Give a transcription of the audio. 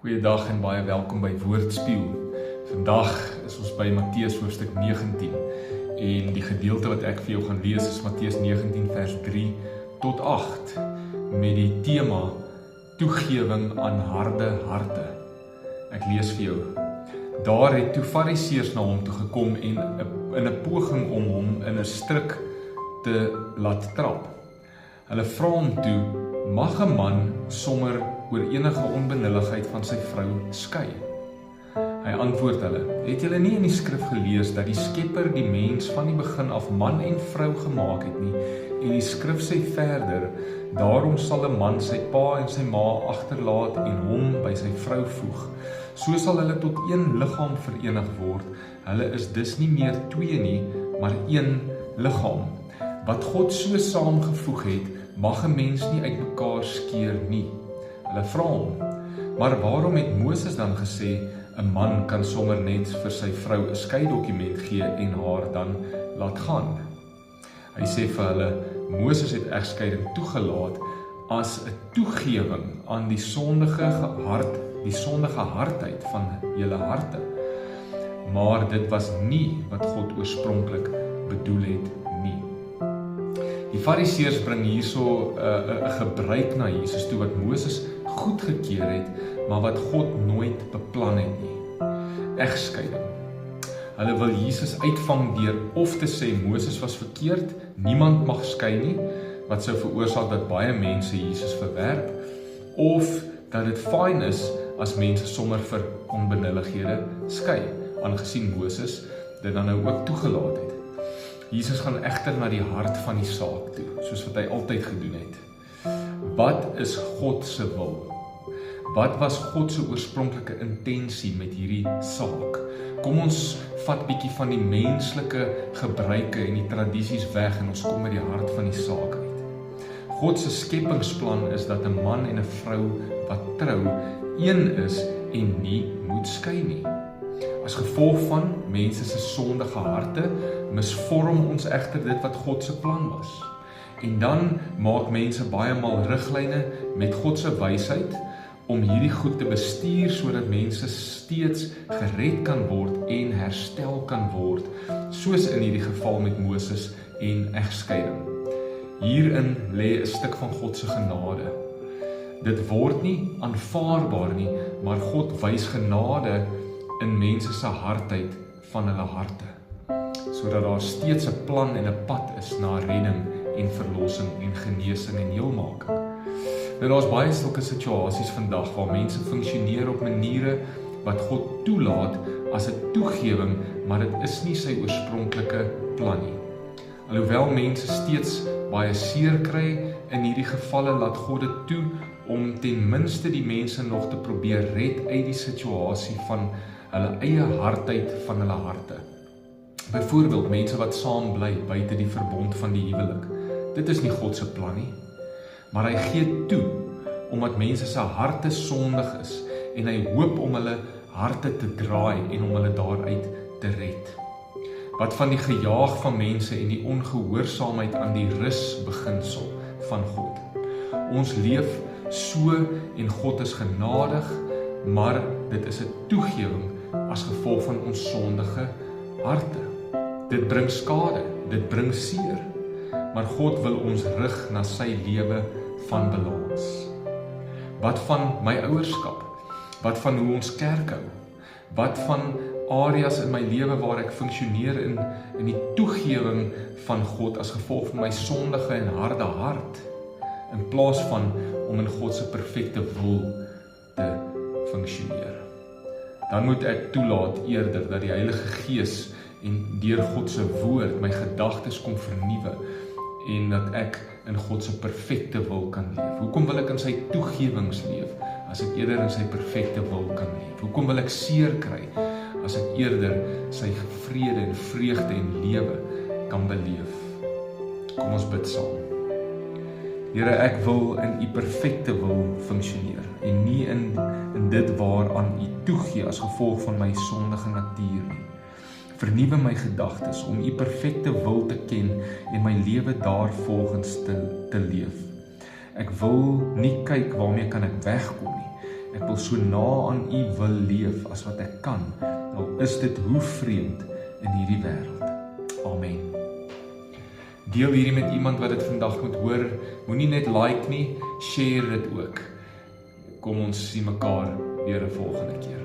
Goeiedag en baie welkom by Woordspieël. Vandag is ons by Matteus hoofstuk 19 en die gedeelte wat ek vir jou gaan lees is Matteus 19 vers 3 tot 8 met die tema toegewing aan harde harte. Ek lees vir jou. Daar het toe Fariseërs na hom toe gekom en in 'n poging om hom in 'n struik te laat trap. Hulle vra hom toe, mag 'n man sommer oor enige onbenulligheid van sy vrou skei? Hy antwoord hulle, het julle nie in die skrif gelees dat die Skepper die mens van die begin af man en vrou gemaak het nie? En die skrif sê verder, daarom sal 'n man sy pa en sy ma agterlaat en hom by sy vrou voeg. So sal hulle tot een liggaam verenig word. Hulle is dus nie meer twee nie, maar een liggaam. Wat God so saamgevoeg het, mag 'n mens nie uit mekaar skeer nie. Hulle vra hom, maar waarom het Moses dan gesê, 'n man kan sommer net vir sy vrou 'n skeidokument gee en haar dan laat gaan? Hy sê vir hulle, Moses het egskeiding toegelaat as 'n toegewing aan die sondige hardheid van julle harte. Maar dit was nie wat God oorspronklik bedoel het nie. Die Fariseërs bring hierso 'n gebruik na Jesus toe wat Moses goedgekeur het, maar wat God nooit beplan het nie. Egskeiding. Hulle wil Jesus uitvang deur of te sê Moses was verkeerd, niemand mag skei nie, wat sou veroorsaak dat baie mense Jesus verwerp, of dat dit fyn is as mense sommer vir onbenullighede skei, aangesien Moses dit dan nou ook toegelaat het. Jesus gaan egter na die hart van die saak toe, soos wat hy altyd gedoen het. Wat is God se wil? Wat was God se oorspronklike intensie met hierdie saak? Kom ons vat bietjie van die menslike gebruike en die tradisies weg en ons kom by die hart van die saak uit. God se skepingsplan is dat 'n man en 'n vrou wat trou, een is en nie moet skei nie. As gevolg van mense se sondige harte, misvorm ons egter dit wat God se plan was. En dan maak mense baie maal riglyne met God se wysheid om hierdie goed te bestuur sodat mense steeds gered kan word en herstel kan word, soos in hierdie geval met Moses en egskeiding. Hierin lê 'n stuk van God se genade. Dit word nie aanvaarbaar nie, maar God wys genade in mense se hardheid van hulle harte, sodat daar steeds 'n plan en 'n pad is na redding en verlossing en genesing en heelmaking. Nou daar's baie sulke situasies vandag waar mense funksioneer op maniere wat God toelaat as 'n toegewing, maar dit is nie sy oorspronklike plan nie. Alhoewel mense steeds baie seer kry in hierdie gevalle, laat God dit toe om ten minste die mense nog te probeer red uit die situasie van hulle eie hardheid van hulle harte. Byvoorbeeld mense wat saam bly buite die verbond van die huwelik. Dit is nie God se plan nie, maar hy gee toe omdat mense se harte sondig is en hy hoop om hulle harte te draai en om hulle daaruit te red. Wat van die gejaag van mense en die ongehoorsaamheid aan die rusbeginsel van God? Ons leef so en God is genadig, maar dit is 'n toegewing as gevolg van ons sondige harte. Dit bring skade, dit bring seer, maar God wil ons rig na sy lewe van balans. Wat van my ouerskap? Wat van hoe ons kerk hou? Wat van areas in my lewe waar ek funksioneer in die toegewing van God as gevolg van my sondige en harde hart, in plaas van om in God se perfekte wil te funksioneer? Dan moet ek toelaat eerder dat die Heilige Gees en deur God se woord my gedagtes kom vernuwe en dat ek in God se perfekte wil kan leef. Hoekom wil ek in sy toegewings leef as ek eerder in sy perfekte wil kan leef? Hoekom wil ek seer kry as ek eerder sy vrede en vreugde en lewe kan beleef? Kom ons bid saam. Here, ek wil in u perfekte wil funksioneer en nie in dit waaraan u toegee as gevolg van my sondige natuur nie. Vernuwe my gedagtes om u perfekte wil te ken en my lewe daarvolgens te leef. Ek wil nie kyk waarmee kan ek wegkom nie Ek wil so na aan U wil leef as wat ek kan, al is dit hoe vreemd in hierdie wêreld. Amen. Deel hierdie met iemand wat dit vandag moet hoor. Moenie net like nie, share dit ook. Kom ons sien mekaar weer 'n volgende keer.